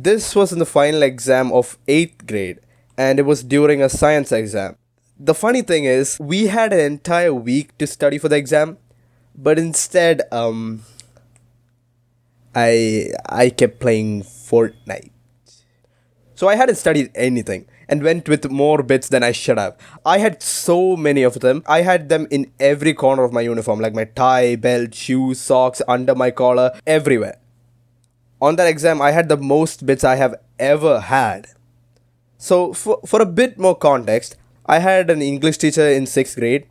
This was in the final exam of 8th grade, and it was during a science exam. The funny thing is, we had an entire week to study for the exam, but instead, I kept playing Fortnite. So I hadn't studied anything and went with more bits than I should have. I had so many of them. I had them in every corner of my uniform, like my tie, belt, shoes, socks, under my collar, everywhere. On that exam, I had the most bits I have ever had. So, for a bit more context, I had an English teacher in 6th grade,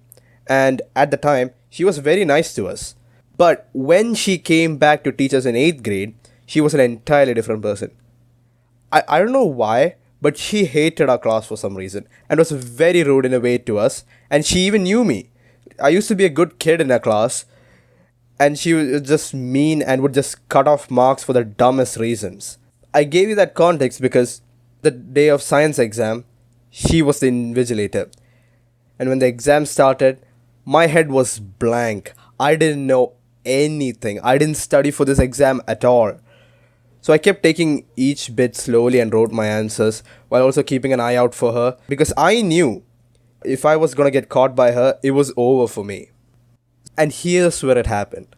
and at the time, she was very nice to us. But when she came back to teach us in 8th grade, she was an entirely different person. I don't know why, but she hated our class for some reason and was very rude in a way to us. And she even knew me. I used to be a good kid in her class, and she was just mean and would just cut off marks for the dumbest reasons. I gave you that context because the day of science exam, she was the invigilator. And when the exam started, my head was blank. I didn't know anything. I didn't study for this exam at all. So I kept taking each bit slowly and wrote my answers while also keeping an eye out for her because I knew if I was gonna get caught by her, it was over for me. And here's where it happened.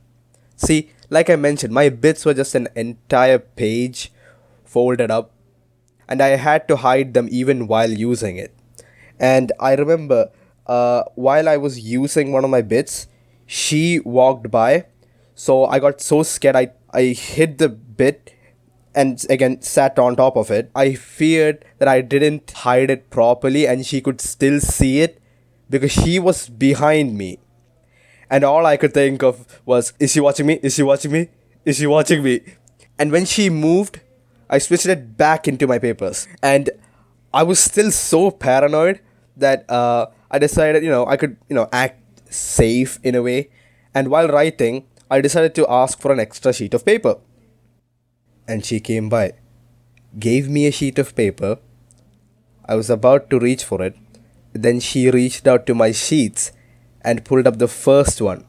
See, like I mentioned, my bits were just an entire page folded up, and I had to hide them even while using it. And I remember while I was using one of my bits, she walked by. So I got so scared, I hid the bit and again sat on top of it. I feared that I didn't hide it properly and she could still see it because she was behind me. And all I could think of was, is she watching me? Is she watching me? Is she watching me? And when she moved, I switched it back into my papers. And I was still so paranoid that I decided, I could, act safe in a way. And while writing, I decided to ask for an extra sheet of paper. And she came by, gave me a sheet of paper. I was about to reach for it. Then she reached out to my sheets and pulled up the first one.